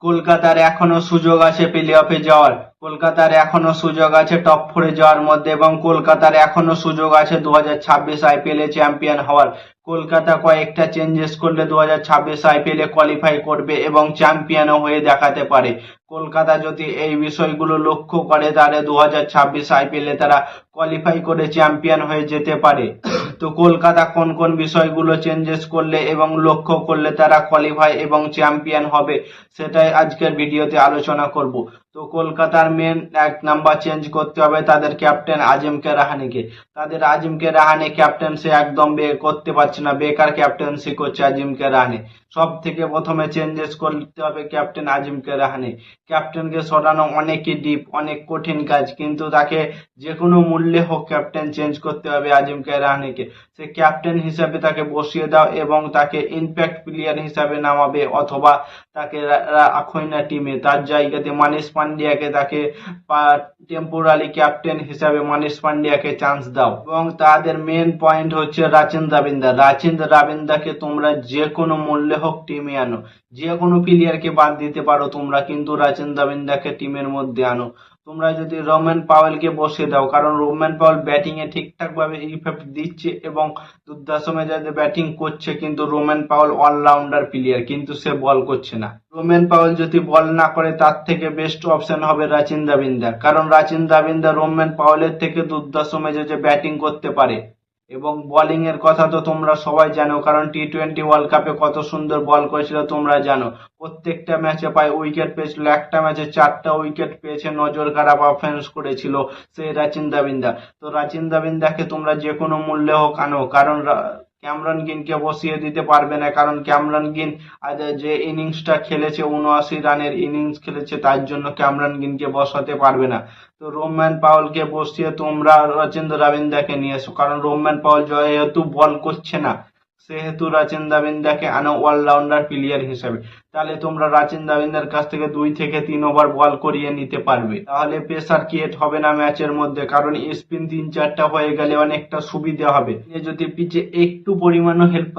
কলকাতার এখনো সুযোগ আছে প্লে অফে যাওয়ার। কলকাতার এখনো সুযোগ আছে টপ ফোরে যাওয়ার মধ্যে এবং কলকাতার এখনো সুযোগ আছে 2026 আইপিএল এ চ্যাম্পিয়ন হওয়ার। কলকাতা কয়েকটা চেঞ্জেস করলে 2026 আইপিএল এ কোয়ালিফাই করবে এবং চ্যাম্পিয়নও হয়ে দেখাতে পারে। কলকাতা যদি এই বিষয়গুলো লক্ষ্য করে তাহলে 2026 আইপিএল এ তারা কোয়ালিফাই করে চ্যাম্পিয়ন হয়ে যেতে পারে। তো কলকাতা কোন কোন বিষয়গুলো চেঞ্জেস করলে এবং লক্ষ্য করলে তারা কোয়ালিফাই এবং চ্যাম্পিয়ন হবে সেটাই আজকের ভিডিওতে আলোচনা করব। তো কলকাতার মেন এক নাম্বার চেঞ্জ করতে হবে তাদের ক্যাপ্টেন আজিমকে রাহানেকে। তাদের আজিমকে রাহানে ক্যাপ্টেন্সি একদম করতে পারছে না, বেকার ক্যাপ্টেন্সি করছে আজিমকে রাহানে। সব থেকে প্রথমে চেঞ্জেস করতে হবে ক্যাপ্টেন আজিমকে রাহানে। ক্যাপ্টেনকে সরানো অনেকই ডিপ, অনেক কঠিন কাজ, কিন্তু তাকে যে কোনো মূল্যে হোক ক্যাপ্টেন চেঞ্জ করতে হবে আজিমকে রাহানেকে। সে ক্যাপ্টেন হিসাবে তাকে বসিয়ে দাও এবং তাকে ইম্প্যাক্ট প্লেয়ার হিসাবে নামাবে, অথবা তাকে রাখোই না টিমে, তার জায়গাতে মানিশ পান্ডিয়াকে তাকে টেম্পোরারি ক্যাপ্টেন হিসাবে মানিশ পান্ডিয়াকে চান্স দাও। এবং তাদের মেন পয়েন্ট হচ্ছে রাচিন রাবিন্দা। রাচিন রাবিন্দাকে তোমরা যে কোনো মূল্যে হোক টিমে আনো, যে কোনো প্লেয়ারকে বাদ দিতে পারো তোমরা, কিন্তু রাচিন রাবিন্দাকে টিমের মধ্যে আনো। তোমরা যদি রোমেন পাওয়েলকে বসিয়ে দাও, কারণ রোমেন পাওয়েল ব্যাটিং এ ঠিকঠাক ভাবে ইফেক্ট দিচ্ছে এবং দুর্দান্ত মেজাজে ব্যাটিং করছে, কিন্তু রোমেন পাওয়েল অলরাউন্ডার প্লেয়ার, কিন্তু সে বল করছে না। রোমেন পাওয়েল যদি বল না করে তার থেকে বেস্ট অপশন হবে রাচিন রাবিন্দা, কারণ রাচিন রাবিন্দা রোমেন পাওয়েলের থেকে দুর্দান্ত মেজাজে ব্যাটিং করতে পারে। এবং বোলিং এর কথা তো তোমরা সবাই জানো, কারণ টি-20 ওয়ার্ল্ড কাপে কত সুন্দর বল করেছিল তোমরা জানো। প্রত্যেকটা ম্যাচে প্রায় উইকেট পেয়েছিল, একটা ম্যাচে 4টা উইকেট পেয়েছে, নজর খারাপ অফেন্স করেছিল সেই রাচিন রাবিন্দা। তো রাচিন রাবিন্দাকে তোমরা যে কোনো মূল্যে হোক আনো, কারণ ক্যামরন গ্রিনকে বসিয়ে দিতে পারবে না, কারণ ক্যামরন গ্রিন আজ যে ইনিংসটা খেলেছে 79 রানের ইনিংস খেলেছে, তার জন্য ক্যামরন গ্রিনকে বসাতে পারবে না। তো রোম্যান পাওয়েলকে বসিয়ে তোমরা রাচিন রাবিন্দাকে নিয়ে এসো, কারণ রোম্যান পাওয়েল যেহেতু বল করছে না সেহেতু রাচিন রাবিন্দাকে আনো অলরাউন্ডার প্লেয়ার হিসেবে। তাহলে তোমরা রাচিন রাবিন্দার কাছ থেকে 2 থেকে 3 ওভার বল করিয়ে নিতে পারবে, তাহলে প্রেসার ক্রিয়েট হবে না ম্যাচের মধ্যে, কারণ স্পিন 3-4টা হয়ে গেলে অনেকটা সুবিধা হবে। যদি পিচে একটু পরিমাণও হেল্প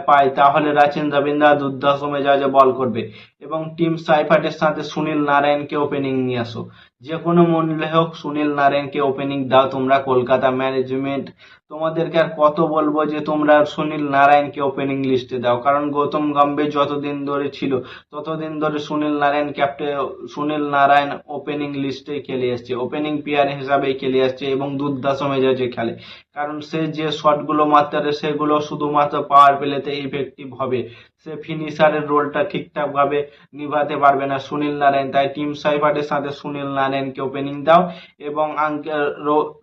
পায় তাহলে রাচিন রাবিন্দা দুর্দান্ত মেজাজে বল করবে। এবং টিম সাইফাটের সাথে সুনীল নারায়ণকে ওপেনিং নিয়ে আসো, যে কোনো মূল্যে হোক সুনীল নারায়ণকে ওপেনিং দাও তোমরা কলকাতা ম্যানেজমেন্ট। তোমাদেরকে আর কত বলবো যে তোমরা সুনীল নারায়ণকে ওপেনিং লিস্টে দাও, কারণ গৌতম গম্ভীর যতদিন ধরে ছিল ততদিন ধরে সুনীল নারায়ণ ওপেনিং লিস্টে খেলে আসছে, ওপেনিং প্লেয়ার হিসাবে খেলে আসছে এবং দুর্দান্ত মেজাজে খেলে, কারণ সে যে শটগুলো মারতে পারে সেগুলো শুধুমাত্র পাওয়ার প্লেতে ইফেক্টিভ হবে, সে ফিনিশারের রোলটা ঠিকঠাক ভাবে নিভাতে পারবে না সুনীল নারায়ণ। তাই টিম সাইফাটের সাথে সুনীল নারায়ণকে ওপেনিং দাও এবং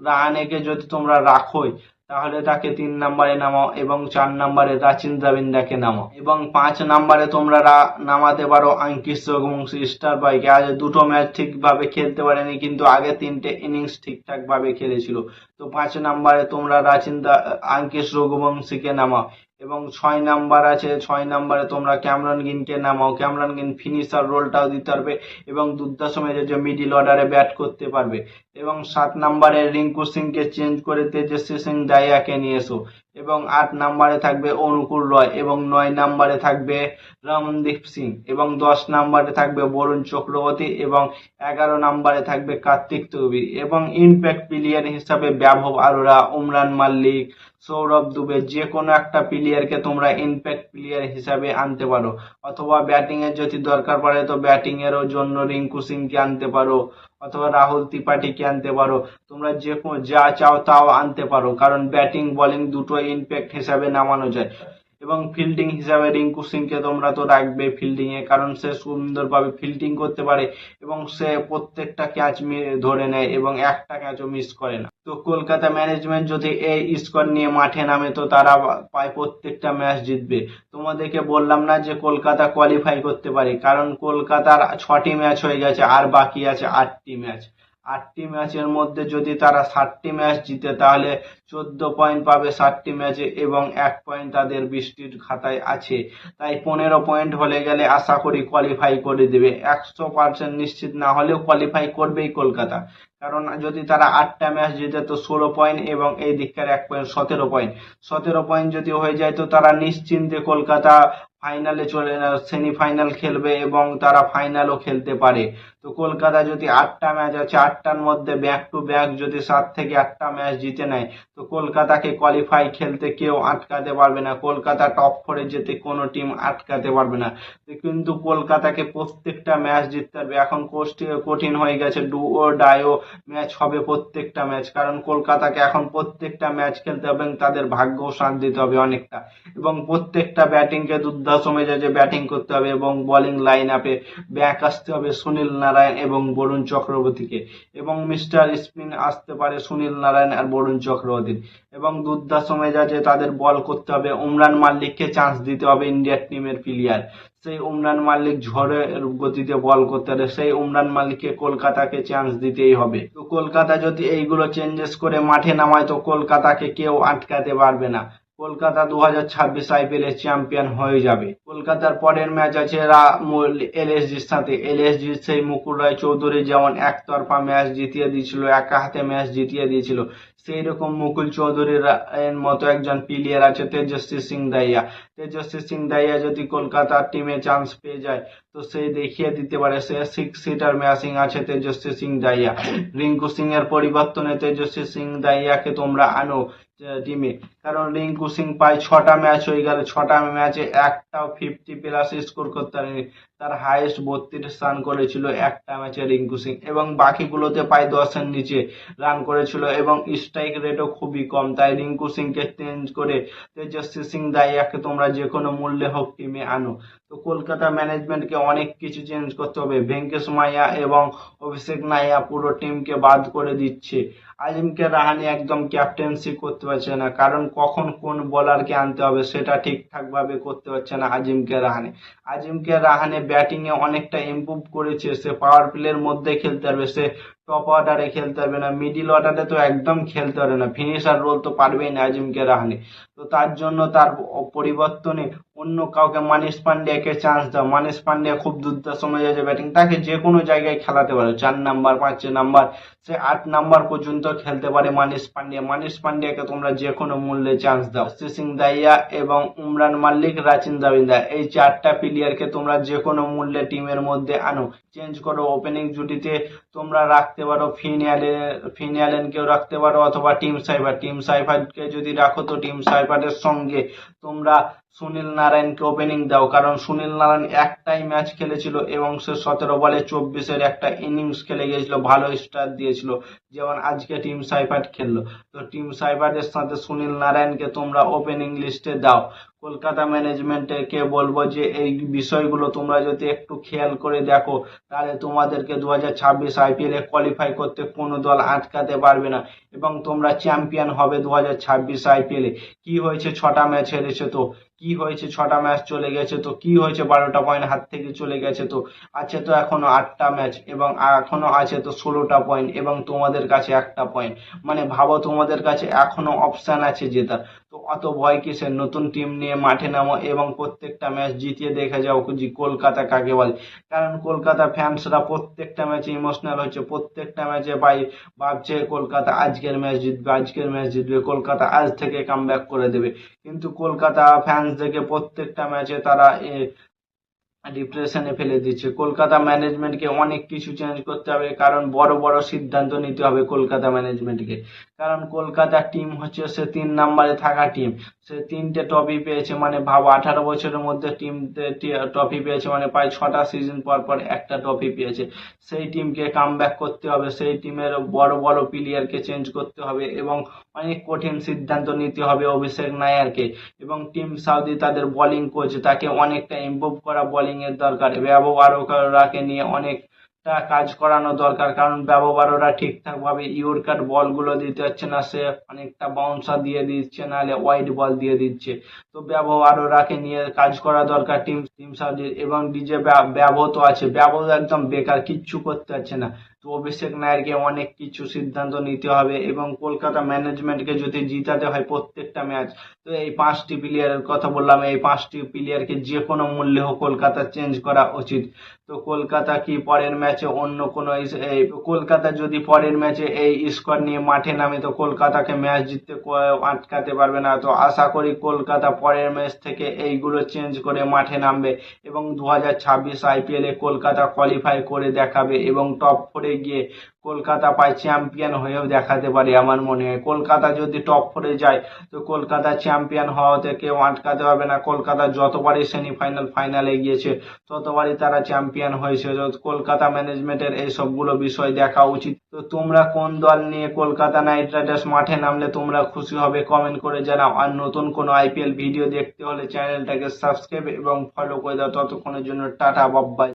রাহানেকে যদি তোমরা রাখোই তাহলে তাকে 3 নম্বরে নামাও এবং 4 নম্বরে রাচিন রাবিন্দাকে নামাও এবং 5 নম্বরে তোমরা নামাতে পারো আঙ্কিশ রঘুবংশী স্টার বাইকে। আজ দুটো ম্যাচ ঠিকভাবে খেলতে পারেনি, কিন্তু আগে 3টে ইনিংস ঠিকঠাক ভাবে খেলেছিল। তো 5 নম্বরে তোমরা আঙ্কিশ রঘুবংশীকে নামাও এবং 6 নাম্বার আছে, 6 নাম্বারে তোমরা ক্যামরন গ্রিনকে নামাও। ক্যামরন গ্রিন ফিনিশার রোলটাও দিতে পারবে এবং দুর্দান্ত মেজাজে মিডিল অর্ডারে ব্যাট করতে পারবে। এবং 7 নম্বরে রিঙ্কু সিংকে চেঞ্জ করে তেজস্বী সিং দাহিয়াকে নিয়ে এসো এবং 8 নম্বরে থাকবে অনুকূল রয় এবং 9 নম্বরে থাকবে রমনদীপ সিং এবং 10 নম্বরে থাকবে বরুণ চক্রবর্তী এবং 11 নম্বরে থাকবে কার্তিক চৌধুরী এবং ইম্প্যাক্ট প্লেয়ার হিসাবে বৈভব অরোরা, উমরান মাল্লিক, সৌরভ দুবে, যে কোনো একটা প্লেয়ারকে তোমরা ইম্প্যাক্ট প্লেয়ার হিসাবে আনতে পারো, অথবা ব্যাটিং এর যদি দরকার পড়ে তো ব্যাটিং এর জন্য রিঙ্কু সিংকে আনতে পারো অথবা রাহুল ত্রিপাঠীকে আনতে পারো। তোমরা যা চাও তাও আনতে পারো, কারণ ব্যাটিং বোলিং দুটো ইম্প্যাক্ট হিসাবে নামানো যায়। এবং ফিল্ডিং হিসাবে রিঙ্কু সিংকে তোমরা তো রাখবে ফিল্ডিং এ, কারণ সে সুন্দরভাবে ফিল্ডিং করতে পারে এবং সে প্রত্যেকটা ক্যাচ ধরে নেয় এবং একটা ক্যাচও মিস করে না। তো কলকাতা ম্যানেজমেন্ট যদি এই স্কোর নিয়ে মাঠে নামে তো তারা প্রায় প্রত্যেকটা ম্যাচ জিতবে। তোমাদেরকে বললাম না যে কলকাতা কোয়ালিফাই করতে পারে, কারণ কলকাতার 6টি ম্যাচ হয়ে গেছে আর বাকি আছে 8টি ম্যাচ। 8টি ম্যাচের মধ্যে যদি তারা 7টি ম্যাচ জিতে তাহলে 14 পয়েন্ট পাবে 7টি ম্যাচে এবং 1 পয়েন্ট তাদের বৃষ্টির খাতায় আছে। তাই 15 পয়েন্ট হলে গেলে আশা করি কোয়ালিফাই করে দেবে। 100% নিশ্চিত না হলেও কোয়ালিফাই করবেই কলকাতা, কারণ যদি তারা 8টা ম্যাচ জিতে তো 16 পয়েন্ট এবং এই দিককার 1 পয়েন্ট, 17 পয়েন্ট। 17 পয়েন্ট যদি হয়ে যায় তো তারা নিশ্চিন্তে কলকাতা ফাইনালে সেমিফাইনাল খেলবে এবং তারা ফাইনালও খেলতে পারে। তো কলকাতা যদি 8টা ম্যাচ আছে, 8টার মধ্যে ব্যাক টু ব্যাক যদি 7 থেকে 8টা ম্যাচ জিতে নেয় তো কলকাতাকে কোয়ালিফাই খেলতে কেউ আটকাতে পারবে না, কলকাতা টপ 4-এ যেতে কোনো টিম আটকাতে পারবে না। কিন্তু কলকাতাকে প্রত্যেকটা ম্যাচ জিততে হবে। এখন কঠিন হয়ে গেছে, ডু ও ডাই ও ম্যাচ হবে প্রত্যেকটা ম্যাচ, কারণ কলকাতাকে এখন প্রত্যেকটা ম্যাচ খেলতে হবে এবং তাদের ভাগ্যও সাথ দিতে হবে অনেকটা, এবং প্রত্যেকটা ব্যাটিংকে দুর্ধর্ষ মেজাজে ব্যাটিং করতে হবে এবং বোলিং লাইন আপে ব্যাক আসতে হবে সুনীল নারায়ণ এবং বরুণ চক্রবর্তীকে, এবং মিস্টার স্পিন আসতে পারে সুনীল নারায়ণ আর বরুণ চক্রবর্তীর, এবং দুর্ধর্ষ মেজাজে তাদের বল করতে হবে। উমরান মাল্লিককে চান্স দিতে হবে ইন্ডিয়ার টিমের প্লেয়ার, সেই উমরান মাল্লিক ঝড়ের গতিতে বল করতে পারে, সেই উমরান মাল্লিককে কলকাতাকে চান্স দিতেই হবে। তো কলকাতা যদি এইগুলো চেঞ্জেস করে মাঠে নামায় তো কলকাতাকে কেউ আটকাতে পারবে না। কলকাতা 2026 IPL এর চ্যাম্পিয়ন হয়ে যাবে। কলকাতার পরের ম্যাচ আছে এলএসজির সাথে। এলএসজির সেই মুকুল রায় চৌধুরী যেমন একতরফা ম্যাচ জিতিয়ে দিয়েছিল, একা হাতে ম্যাচ জিতিয়ে দিয়েছিল, সেই রকম মুকুল চৌধুরীর মতো একজন প্লেয়ার আছে তেজস্বী সিং দাহিয়া। তেজস্বী সিং দাহিয়া যদি কলকাতার টিমে চান্স পেয়ে যায় তো সে দেখিয়ে দিতে পারে, সে 6 সিটার ম্যাচিং আছে তেজস্বী সিং দাহিয়া। রিঙ্কু সিং এর পরিবর্তনে তেজস্বী সিং দাহিয়াকে তোমরা আনো টিমে, কারণ রিঙ্কু সিং প্রায় 6টা ম্যাচ হয়ে গেল, 6টা ম্যাচে একটাও 50+ স্কোর করতে পারেনি। তার হাইয়েস্ট 32 রান করেছিল একটা ম্যাচে রিঙ্কু সিং, এবং বাকিগুলোতে প্রায় 10-এর নিচে রান করেছিল এবং স্ট্রাইক রেটও খুবই কম। তাই রিঙ্কু সিংকে চেঞ্জ করে তেজস্বী সিং দাহিয়াকে তোমরা যে কোনো মূল্যে হোক টিমে আনো। তো কলকাতা ম্যানেজমেন্টকে অনেক কিছু চেঞ্জ করতে হবে। ভেঙ্কটেশ মাইয়া এবং অভিষেক নাইয়া পুরো টিমকে বাদ করে দিচ্ছে। আজিমকে রাহানে একদম ক্যাপ্টেন্সি করতে পারছে না, কারণ কখন কোন বোলারকে আনতে হবে সেটা ঠিকঠাক ভাবে করতে পারছে না আজিমকে রাহানে। আজিমকে রাহানে ব্যাটিং এ অনেকটা ইমপ্রুভ করেছে, সে পাওয়ার প্লের মধ্যে খেলতে পারবে, সে টপ অর্ডারে খেলতে পারবে না, মিডিল অর্ডারে তো একদম খেলতে পারবে না, ফিনিশার রোল তো পারবেই না আজিমকে রাহানে। তো তার জন্য তার পরিবর্তনে অন্য কাউকে, মানিশ পান্ডিয়াকে চান্স দাও। মানিশ পান্ডিয়া খুব দুর্দান্ত মেজাজে ব্যাটিং, তাকে যে কোনো জায়গায় খেলাতে পারো, 4 নাম্বার, 5 নাম্বার, সে 8 নাম্বার পর্যন্ত খেলতে পারে মানিশ পান্ডিয়া। মানিশ পান্ডিয়াকে তোমরা যে কোনো মূল্যে চান্স দাও। সিং দাহিয়া এবং উমরান মাল্লিক, রাচিন রবিন্দা, এই 4টা প্লেয়ারকে তোমরা যে কোনো মূল্যে টিমের মধ্যে আনো, চেঞ্জ করো। ওপেনিং জুটিতে তোমরা রাখতে পারো ফিন অ্যালেনকেও রাখতে পারো অথবা টিম সাইফারকে যদি রাখো তো টিম সাইফারের সঙ্গে তোমরা সুনীল নারায়ণকে ওপেনিং দাও, কারণ সুনীল নারায়ণ একটাই ম্যাচ খেলেছিল এবং সে 17 বলে 24-এর একটা ইনিংস খেলে গিয়েছিল, ভালো স্টার্ট দিয়েছিল, যেমন আজকে টিম সাইফার খেললো। তো টিম সাইফারের সাথে সুনীল নারায়ণকে তোমরা ওপেনিং লিস্টে দাও। কলকাতা ম্যানেজমেন্টকে বলবো যে এই বিষয়গুলো তোমরা যদি একটু খেয়াল করে দেখো তাহলে তোমাদেরকে 2026 IPL এ কোয়ালিফাই করতে কোনো দল আটকাতে পারবে না এবং তোমরা চ্যাম্পিয়ন হবে 2026 IPL এ। কি হয়েছে, 6টা ম্যাচ হেরেছে তো কি হয়েছে, 6টা ম্যাচ চলে গেছে তো কি হয়েছে, 12টা পয়েন্ট হাত থেকে চলে গেছে তো আছে তো এখনো 8টা ম্যাচ এবং এখনো আছে তো 16টা পয়েন্ট এবং তোমাদের কাছে একটা পয়েন্ট। মানে ভাবো তোমাদের কাছে এখনো অপশন আছে জেতার। তো অত ভয় কিসের, নতুন টিম নিয়ে মাঠে নামো এবং প্রত্যেকটা ম্যাচ জিতিয়ে দেখে যাও যে কলকাতা কাকে বলে। কারণ কলকাতা ফ্যান্সরা প্রত্যেকটা ম্যাচে ইমোশনাল হচ্ছে, প্রত্যেকটা ম্যাচে ভাবছে কলকাতা আজকের ম্যাচ জিতবে, আজকের ম্যাচ জিতবে, কলকাতা আজ থেকে কামব্যাক করে দেবে। কিন্তু কলকাতা ফ্যান্স দেখে প্রত্যেকটা ম্যাচে তারা ডিপ্রেশনে ফেলে দিচ্ছে। কলকাতা ম্যানেজমেন্টকে অনেক কিছু চেঞ্জ করতে হবে, কারণ বড় বড় সিদ্ধান্ত নিতে হবে কলকাতা ম্যানেজমেন্টকে। কারণ কলকাতা টিম হচ্ছে সে 3 নাম্বারে থাকা টিম, সে 3টে ট্রফি পেয়েছে, মানে ভাবো 18 বছরের মধ্যে টিম ট্রফি পেয়েছে, মানে প্রায় 6টা সিজন পর পর একটা ট্রফি পেয়েছে। সেই টিমকে কামব্যাক করতে হবে, সেই টিমের বড় বড় প্লেয়ারকে চেঞ্জ করতে হবে এবং অনেক কঠিন সিদ্ধান্ত নিতে হবে অভিষেক নায়ারকে। এবং টিম সাউদি তাদের বোলিং কোচ, তাকে অনেকটা ইমপ্রুভ করা বোলিং এর দরকার, ব্যবহারকারকে নিয়ে অনেকটা কাজ করানো দরকার, কারণ ব্যবহাররা ঠিকঠাক ভাবে ইয়র্কার বল গুলো দিতে হচ্ছে না, সে অনেকটা বাউন্সার দিয়ে দিচ্ছে, নাহলে ওয়াইড বল দিয়ে দিচ্ছে। তো ব্যবহাররাকে নিয়ে কাজ করা দরকার টিম সাউদির। এবং ডিজে ব্যবহৃত আছে, ব্যবহার একদম বেকার, কিচ্ছু করতে পারছে না। তো অভিষেক নায়ারকে অনেক কিছু সিদ্ধান্ত নিতে হবে এবং কলকাতা ম্যানেজমেন্টকে যদি জিতাতে হয় প্রত্যেকটা ম্যাচ, তো এই 5টি প্লেয়ারের কথা বললাম, এই 5টি প্লেয়ারকে যে কোনো মূল্যে হোক কলকাতা চেঞ্জ করা উচিত। তো কলকাতা কি পরের ম্যাচে অন্য কোনো কলকাতা যদি পরের ম্যাচে এই স্কোয়াড নিয়ে মাঠে নামে তো কলকাতাকে ম্যাচ জিততে আটকাতে পারবে না। তো আশা করি কলকাতা পরের ম্যাচ থেকে এইগুলো চেঞ্জ করে মাঠে নামবে এবং 2026 আইপিএলে কলকাতা কোয়ালিফাই করে দেখাবে এবং টপ 4-এ গিয়ে কলকাতা পায় চ্যাম্পিয়ন হয়েও দেখাতে পারে। আমার মনে হয় কলকাতা যদি টপ 4-এ যায় তো কলকাতা চ্যাম্পিয়ন হওয়াতে কেউ আটকাতে পারবে না। কলকাতা যতবারই সেমিফাইনাল ফাইনালে গিয়েছে ততবারই তারা চ্যাম্পিয়ন হয়েছে। তো কলকাতা ম্যানেজমেন্টের এই সবগুলো বিষয় দেখা উচিত। তো তোমরা কোন দল নিয়ে কলকাতা নাইট রাইডার্স মাঠে নামলে তোমরা খুশি হবে কমেন্ট করে জানাও। আর নতুন কোনো আইপিএল ভিডিও দেখতে হলে চ্যানেলটাকে সাবস্ক্রাইব এবং ফলো করে দাও। ততক্ষণের জন্য টাটা বাই বাই।